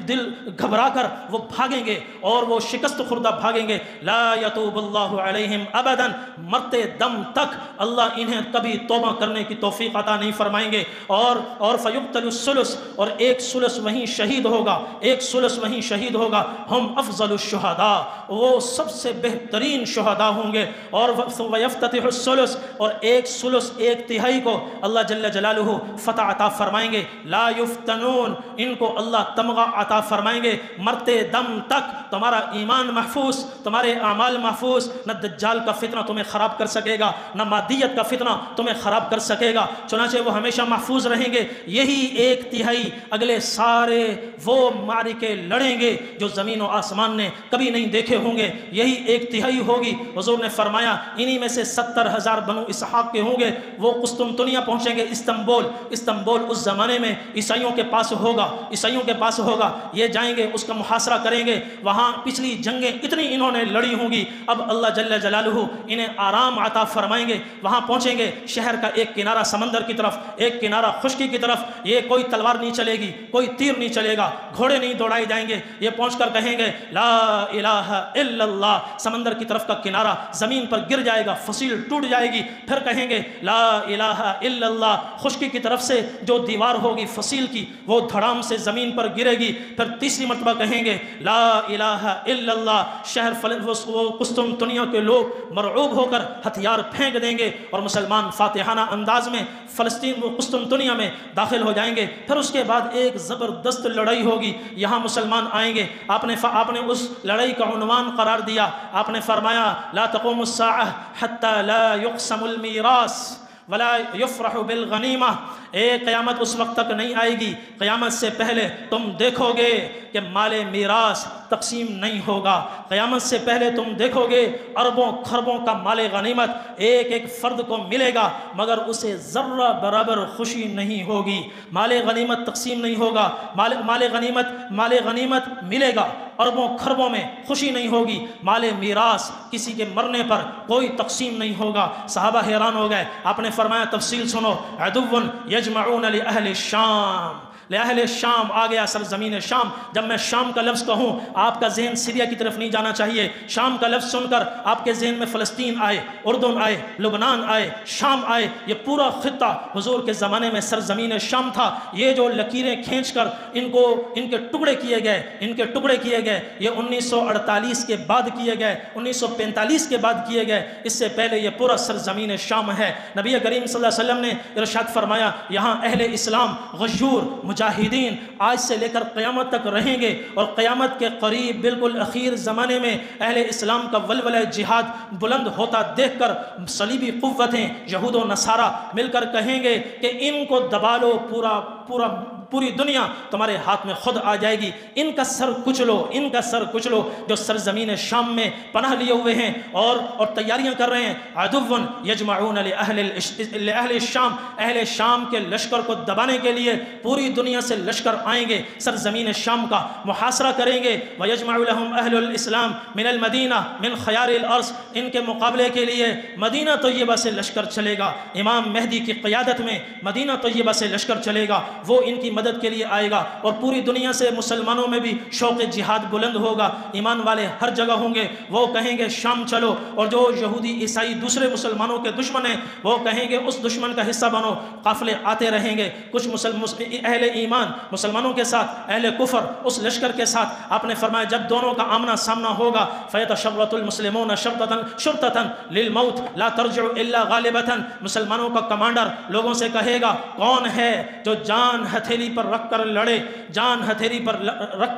دل گھبرا کر وہ بھاگیں گے اور وہ شکست خوردہ بھاگیں گے۔ لا یتوب اللہ علیہم ابدا، مرتے دم تک اللہ انہیں کبھی توبہ کرنے کی توفیق عطا نہیں فرمائیں گے، اور فیقتل الثلث، اور ایک ثلث وہیں شہید ہوگا، ہم افضل الشہداء، وہ سب سے بہترین شہداء ہوں گے، اور ویفتتح الثلث، اور ایک ثلث 1/3 کو اللہ جل جلالہ فتح عطا فرمائیں گے، لا یفتنون، ان کو اللہ تمغہ عطا فرمائیں گے، مرتے دم تک تمہارا ایمان محفوظ، تمہارے اعمال محفوظ، نہ دجال کا فتنہ تمہیں خراب کر سکے گا، نہ مادیت کا فتنہ تمہیں خراب کر سکے گا، چنانچہ وہ ہمیشہ محفوظ رہیں گے۔ یہی 1/3 اگلے سارے وہ معرکے لڑیں گے جو زمین و آسمان نے کبھی نہیں دیکھے ہوں گے، یہی 1/3 ہوگی۔ حضور نے فرمایا انہی میں سے 70,000 بنو اسحاق کے ہوں گے، وہ قسطنطنیہ پہنچیں گے، استنبول اس زمانے میں عیسائیوں کے پاس ہوگا، یہ جائیں گے، اس کا محاصرہ کریں گے، وہاں پچھلی جنگیں اتنی انہوں نے لڑی ہوں گی، اب اللہ جل جلالہ انہیں آرام عطا فرمائیں گے، وہاں پہنچیں گے، شہر کا ایک کنارہ سمندر کی طرف، ایک کنارہ خشکی کی طرف، یہ کوئی تلوار نہیں چلے گی، کوئی تیر نہیں چلے گا، گھوڑے نہیں دوڑائے جائیں گے، یہ پہنچ کر کہیں گے لا الہ الا اللہ، سمندر کی طرف کا کنارہ زمین پر گر جائے گا، فصیل ٹوٹ جائے گی، پھر کہیں گے لا الہ الا اللہ، خشکی کی طرف سے جو دیوار ہوگی فصیل کی وہ دھڑام سے زمین پر گرے گی، پھر تیسری مرتبہ کہیں گے لا الہ الا اللہ، شہر قسطنطنیہ کے لوگ مرعوب ہو کر ہتھیار پھینک دیں گے اور مسلمان فاتحانہ انداز میں فلسطین و قسطنطنیہ میں داخل ہو جائیں گے۔ پھر اس کے بعد ایک زبردست لڑائی ہوگی، یہاں مسلمان آئیں گے، آپ نے اس لڑائی کا عنوان قرار دیا، آپ نے فرمایا لا تقوم الساعہ حتی لا یقسم المیراث، ولا یفرح بالغنیمہ، ایک قیامت اس وقت تک نہیں آئے گی، قیامت سے پہلے تم دیکھو گے کہ مال میراث تقسیم نہیں ہوگا، قیامت سے پہلے تم دیکھو گے اربوں خربوں کا مال غنیمت ایک ایک فرد کو ملے گا، مگر اسے ذرہ برابر خوشی نہیں ہوگی، مال غنیمت تقسیم نہیں ہوگا، مال غنیمت ملے گا، اربوں خربوں میں خوشی نہیں ہوگی، مال میراث کسی کے مرنے پر کوئی تقسیم نہیں ہوگا۔ صحابہ حیران ہو گئے، آپ نے فرمایا تفصیل سنو، عدو یجمعون لأہل الشام، لأہل الشام آ گیا سرزمین شام۔ جب میں شام کا لفظ کہوں آپ کا ذہن سیریا کی طرف نہیں جانا چاہیے، شام کا لفظ سن کر آپ کے ذہن میں فلسطین آئے، اردن آئے، لبنان آئے، شام آئے، یہ پورا خطہ حضور کے زمانے میں سرزمین شام تھا۔ یہ جو لکیریں کھینچ کر ان کے ٹکڑے کیے گئے، یہ 1948 کے بعد کیے گئے، 1945 کے بعد کیے گئے، اس سے پہلے یہ پورا سرزمین شام ہے۔ نبی کریم صلی اللہ علیہ وسلم نے ارشاد فرمایا یہاں اہل اسلام غیور مجاہدین آج سے لے کر قیامت تک رہیں گے، اور قیامت کے قریب بالکل اخیر زمانے میں اہل اسلام کا ولولہ جہاد بلند ہوتا دیکھ کر صلیبی قوتیں یہود و نصارہ مل کر کہیں گے کہ ان کو دبا لو، پوری دنیا تمہارے ہاتھ میں خود آ جائے گی، ان کا سر کچلو جو سرزمین شام میں پناہ لیے ہوئے ہیں اور تیاریاں کر رہے ہیں۔ عدو یجمعون لأہل الشام، اہل شام کے لشکر کو دبانے کے لیے پوری دنیا سے لشکر آئیں گے، سرزمین شام کا محاصرہ کریں گے۔ وَيَجْمَعُ لَهُمْ أَهْلُ الْإِسْلَامِ مِنَ الْمَدِينَةِ مِنْ خَيَارِ الْأَرْضِ، ان کے مقابلے کے لیے مدینہ طیبہ سے لشکر چلے گا، امام مہدی کی قیادت میں مدینہ طیبہ سے لشکر چلے گا، وہ ان کی مدد کے لیے آئے گا، اور پوری دنیا سے مسلمانوں میں بھی شوق جہاد بلند ہوگا، ایمان والے ہر جگہ ہوں گے، وہ کہیں گے شام چلو، اور جو یہودی عیسائی دوسرے مسلمانوں کے دشمن ہیں وہ کہیں گے اس دشمن کا حصہ بنو، قافلے آتے رہیں گے، کچھ اہل ایمان مسلمانوں کے ساتھ، اہل کفر اس لشکر کے ساتھ۔ آپ نے فرمایا جب دونوں کا آمنا سامنا ہوگا فَيَتَشَرَّطُ الْمُسْلِمُونَ شُرْطَةً لِلْمَوْتِ لَا تَرْجِعُ إِلَّا غَالِبَةً، مسلمانوں کا کمانڈر لوگوں سے کہے گا کون ہے جو جان ہتھیلی پر رکھ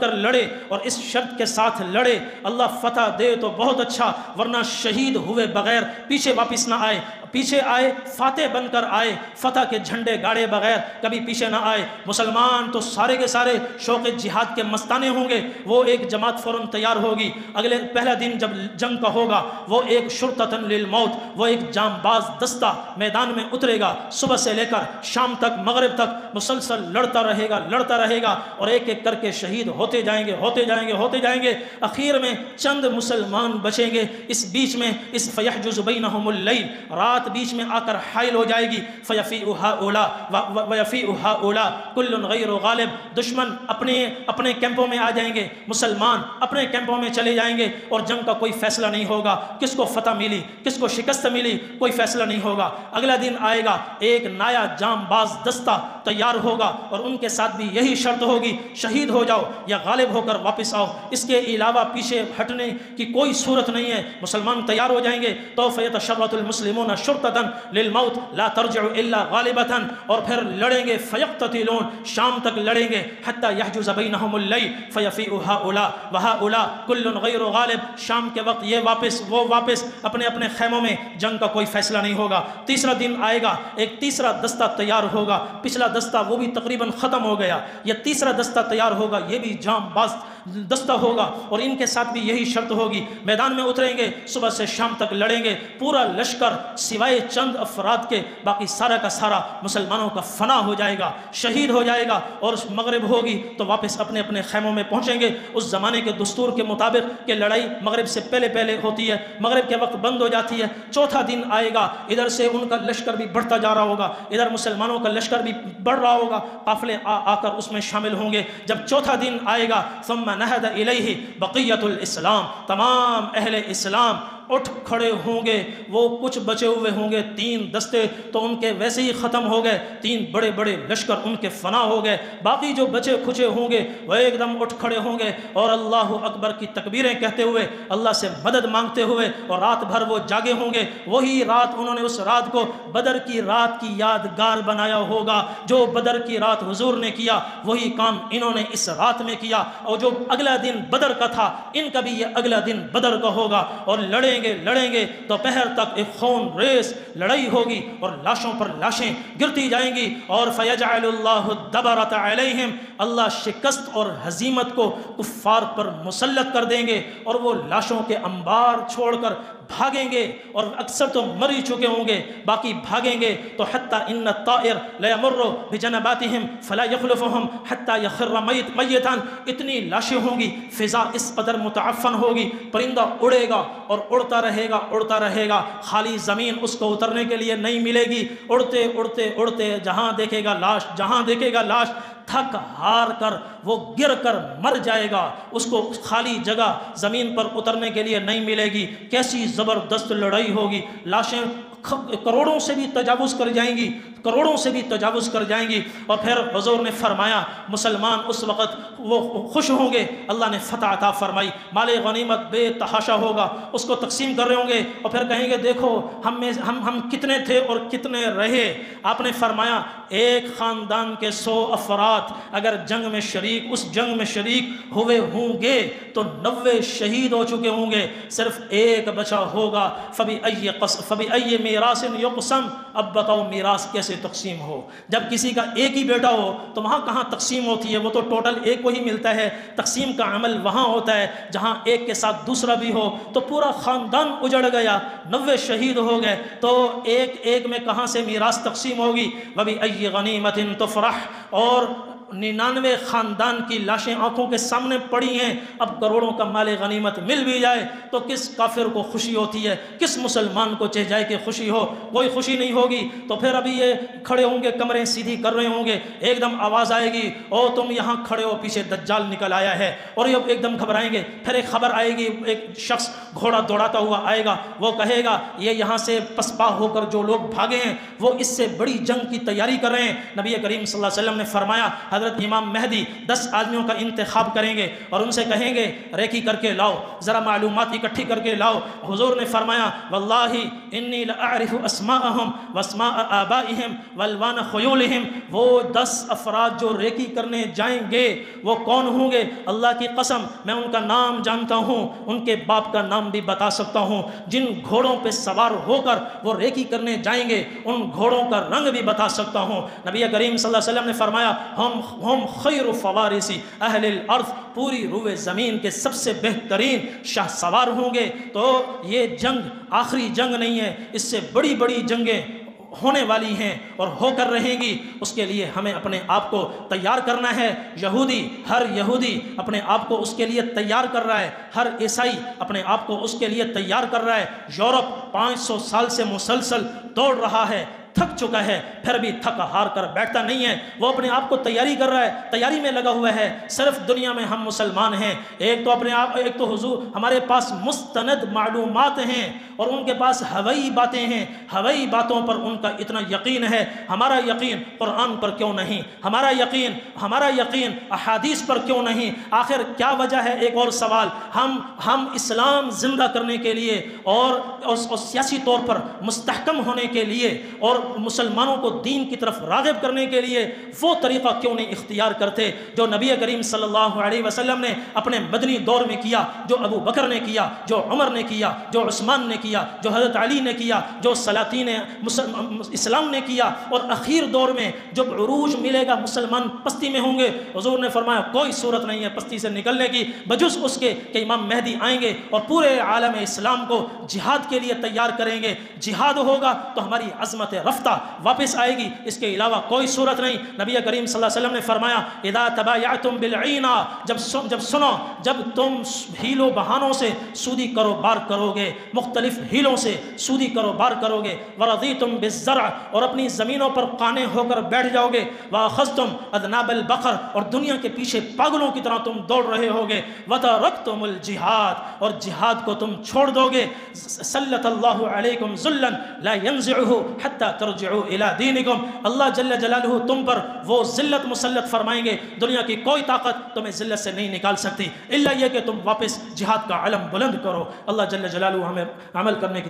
کر لڑے اور اس شرط کے ساتھ لڑے اللہ فتح دے تو بہت اچھا، ورنہ شہید ہوئے بغیر پیچھے واپس نہ آئے، پیچھے آئے فاتح بن کر آئے، فتح کے جھنڈے گاڑے بغیر کبھی پیچھے نہ آئے۔ مسلمان تو سارے کے سارے شوق جہاد کے مستانے ہوں گے، وہ ایک جماعت فوراً تیار ہوگی، پہلا دن جب جنگ کا ہوگا وہ ایک شرطۃ للموت، وہ ایک جام باز دستہ میدان میں اترے گا، صبح سے لے کر شام تک مغرب تک مسلسل لڑتا رہے گا اور ایک ایک کر کے شہید ہوتے جائیں گے، اخیر میں چند مسلمان بچیں گے۔ اس بیچ میں اس فیحجز بینہم اللیل، رات بیچ میں آ کر حائل ہو جائے گی، فیفیء ہؤلاء ویفیء ہؤلاء کل غیر غالب، دشمن اپنے کیمپوں میں آ جائیں گے، مسلمان اپنے کیمپوں میں چلے جائیں گے، اور جنگ کا کوئی فیصلہ نہیں ہوگا، کس کو فتح ملی کس کو شکست ملی کوئی فیصلہ نہیں ہوگا۔ اگلا دن آئے گا، ایک نیا جام باز دستہ تیار ہوگا اور ان کے ساتھ بھی یہی شرط ہوگی شہید ہو جاؤ یا غالب ہو کر واپس آؤ، اس کے علاوہ پیچھے ہٹنے کی کوئی صورت نہیں ہے۔ مسلمان تیار ہو جائیں گے تو فیتشرط المسلمون شرطۃ للموت لا ترجع الا غالبۃ، اور پھر لڑیں گے فیقتتلون، شام تک لڑیں گے حتی یحجز بینہم اللیل فیفیء ہؤلاء وہؤلاء کل غیر غالب، شام کے وقت یہ وہ واپس اپنے خیموں میں، جنگ کا کوئی فیصلہ نہیں ہوگا۔ تیسرا دن آئے گا، ایک تیسرا دستہ تیار ہوگا، پچھلا دستہ وہ بھی تقریباً ختم ہو گیا، یہ تیسرا دستہ تیار ہوگا، یہ بھی جام باز دستہ ہوگا، اور ان کے ساتھ بھی یہی شرط ہوگی، میدان میں اتریں گے، صبح سے شام تک لڑیں گے، پورا لشکر سوائے چند افراد کے باقی سارا کا سارا مسلمانوں کا فنا ہو جائے گا، شہید ہو جائے گا، اور مغرب ہوگی تو واپس اپنے خیموں میں پہنچیں گے۔ اس زمانے کے دستور کے مطابق کہ لڑائی مغرب سے پہلے ہوتی ہے، مغرب کے وقت بند ہو جاتی ہے۔ چوتھا دن آئے گا، ادھر سے ان کا لشکر بھی بڑھتا جا رہا ہوگا، ادھر مسلمانوں کا لشکر بھی بڑھ رہا ہوگا، قافلے آ کر اس میں شامل ہوں گے۔ جب چوتھا دن آئے گا ثم نہد الیہ بقیۃ الاسلام، تمام اہل اسلام اٹھ کھڑے ہوں گے، وہ کچھ بچے ہوئے ہوں گے، 3 دستے تو ان کے ویسے ہی ختم ہو گئے، 3 بڑے بڑے لشکر ان کے فنا ہو گئے، باقی جو بچے کھچے ہوں گے وہ ایک دم اٹھ کھڑے ہوں گے اور اللہ اکبر کی تکبیریں کہتے ہوئے اللہ سے مدد مانگتے ہوئے، اور رات بھر وہ جاگے ہوں گے۔ وہی رات انہوں نے اس رات کو بدر کی رات کی یادگار بنایا ہوگا، جو بدر کی رات حضور نے کیا وہی کام انہوں نے اس رات میں کیا، اور جو اگلا دن بدر کا تھا ان کا بھی یہ اگلا دن بدر کا ہوگا، اور لڑیں لڑیں گے دوپہر تک ایک خون ریز لڑائی ہوگی اور لاشوں پر لاشیں گرتی جائیں گی، اور فَيَجْعَلُ اللَّهُ الدَّبَرَةَ عَلَيْهِمْ، اللہ شکست اور ہزیمت کو کفار پر مسلط کر دیں گے، اور وہ لاشوں کے انبار چھوڑ کر بھاگیں گے، اور اکثر تو مر ہی چکے ہوں گے، باقی بھاگیں گے تو حتیٰ ان الطائر لیمر بجنباتہم فلا یخلفہم حتیٰ یخر میتاً، اتنی لاشیں ہوں گی، فضا اس قدر متعفن ہوگی، پرندہ اڑے گا اور اڑتا رہے گا، خالی زمین اس کو اترنے کے لیے نہیں ملے گی، اڑتے اڑتے اڑتے جہاں دیکھے گا لاش تھک ہار کر وہ گر کر مر جائے گا، اس کو خالی جگہ زمین پر اترنے کے لیے نہیں ملے گی۔ کیسی زبردست لڑائی ہوگی، لاشیں کروڑوں سے بھی تجاوز کر جائیں گی، اور پھر حضور نے فرمایا مسلمان اس وقت وہ خوش ہوں گے، اللہ نے فتح عطا فرمائی، مال غنیمت بے تحاشا ہوگا، اس کو تقسیم کر رہے ہوں گے، اور پھر کہیں گے دیکھو ہم کتنے تھے اور کتنے رہے۔ آپ نے فرمایا ایک خاندان کے 100 افراد اگر اس جنگ میں شریک ہوئے ہوں گے تو 90 شہید ہو چکے ہوں گے، صرف ایک بچا ہوگا۔ فَبِأَيِّ مِيرَاثٍ يُقْسَمُ، اب بتاؤ میراث کیسے تقسیم ہو؟ جب کسی کا ایک ہی بیٹا ہو تو وہاں کہاں تقسیم ہوتی ہے، وہ تو ٹوٹل ایک کو ہی ملتا ہے، تقسیم کا عمل وہاں ہوتا ہے جہاں ایک کے ساتھ دوسرا بھی ہو، تو پورا خاندان اجڑ گیا، 90 شہید ہو گئے، تو ایک میں کہاں سے میراث تقسیم ہوگی؟ وَبِأَيِّ غَنِيمَةٍ تُفْرَحُ، اور 99 خاندان کی لاشیں آنکھوں کے سامنے پڑی ہیں، اب کروڑوں کا مال غنیمت مل بھی جائے تو کس کافر کو خوشی ہوتی ہے، کس مسلمان کو چاہ جائے کہ خوشی ہو؟ کوئی خوشی نہیں ہوگی۔ تو پھر ابھی یہ کھڑے ہوں گے، کمریں سیدھی کر رہے ہوں گے، ایک دم آواز آئے گی او تم یہاں کھڑے ہو، پیچھے دجال نکل آیا ہے، اور یہ ایک دم گھبرائیں گے۔ پھر ایک خبر آئے گی، ایک شخص گھوڑا دوڑاتا ہوا آئے گا، وہ کہے گا یہ یہاں سے پسپا ہو کر جو لوگ بھاگے ہیں وہ اس سے بڑی جنگ کی تیاری کر رہے ہیں۔ نبی کریم صلی اللہ علیہ وسلم نے فرمایا حضرت امام مہدی 10 آدمیوں کا انتخاب کریں گے اور ان سے کہیں گے ریکی کر کے لاؤ، ذرا معلومات اکٹھی کر کے لاؤ۔ حضور نے فرمایا واللہ انی لأعرف اسماءہم واسماء آبائہم والوان خیولہم، وہ 10 افراد جو ریکی کرنے جائیں گے وہ کون ہوں گے؟ اللہ کی قسم میں ان کا نام جانتا ہوں، ان کے باپ کا نام بھی بتا سکتا ہوں، جن گھوڑوں پہ سوار ہو کر وہ ریکی کرنے جائیں گے ان گھوڑوں کا رنگ بھی بتا سکتا ہوں۔ نبی کریم صلی اللہ علیہ وسلم نے فرمایا ہم خیر فوارث اہل الارض، پوری روئے زمین کے سب سے بہترین شاہ سوار ہوں گے۔ تو یہ جنگ آخری جنگ نہیں ہے، اس سے بڑی بڑی جنگیں ہونے والی ہیں اور ہو کر رہیں گی، اس کے لیے ہمیں اپنے آپ کو تیار کرنا ہے۔ ہر یہودی اپنے آپ کو اس کے لیے تیار کر رہا ہے، ہر عیسائی اپنے آپ کو اس کے لیے تیار کر رہا ہے۔ یورپ 500 سال سے مسلسل دوڑ رہا ہے، تھک چکا ہے، پھر بھی تھک ہار کر بیٹھتا نہیں ہے، وہ اپنے آپ کو تیاری کر رہا ہے، تیاری میں لگا ہوا ہے۔ صرف دنیا میں ہم مسلمان ہیں، ایک تو حضور ہمارے پاس مستند معلومات ہیں اور ان کے پاس ہوئی باتیں ہیں، ہوئی باتوں پر ان کا اتنا یقین ہے۔ ہمارا یقین قرآن پر کیوں نہیں؟ ہمارا یقین احادیث پر کیوں نہیں؟ آخر کیا وجہ ہے؟ ایک اور سوال، ہم اسلام زندہ کرنے کے لیے اور سیاسی طور پر مستحکم ہونے کے لیے اور مسلمانوں کو دین کی طرف راغب کرنے کے لیے وہ طریقہ کیوں نہیں اختیار کرتے جو نبی کریم صلی اللہ علیہ وسلم نے اپنے مدنی دور میں کیا، جو ابو بکر نے کیا، جو عمر نے کیا، جو عثمان نے کیا، جو حضرت علی نے کیا، جو سلاطین اسلام نے کیا، اور اخیر دور میں جب عروج ملے گا مسلمان پستی میں ہوں گے۔ حضور نے فرمایا کوئی صورت نہیں ہے پستی سے نکلنے کی بجز اس کے کہ امام مہدی آئیں گے اور پورے عالم اسلام کو جہاد کے لیے تیار کریں گے۔ جہاد ہوگا تو ہماری عظمت رفتہ واپس آئے گی، اس کے علاوہ کوئی صورت نہیں۔ نبی کریم صلی اللہ علیہ وسلم نے فرمایا اذا تبایعتم بالعینہ، جب تم ہیلوں بہانوں سے سودی کاروبار کرو گے، مختلف ہیلوں سے سودی کاروبار کرو گے، ورضیتم بالزرع، اور اپنی زمینوں پر قانے ہو کر بیٹھ جاؤ گے، واخذتم اذناب البقر، اور دنیا کے پیچھے پاگلوں کی طرح تم دوڑ رہے ہوگے، وترکتم الجہاد، اور جہاد کو تم چھوڑ دو گے، سلط اللہ علیکم ذلا لا ينزعه حتى ترجعوا الى دینکم، اللہ جل جلالہ تم پر وہ ذلت مسلط فرمائیں گے، دنیا کی کوئی طاقت تمہیں ذلت سے نہیں نکال سکتی الا یہ کہ تم واپس جہاد کا علم بلند کرو۔ اللہ جل جلالہ ہمیں عمل کرنے کی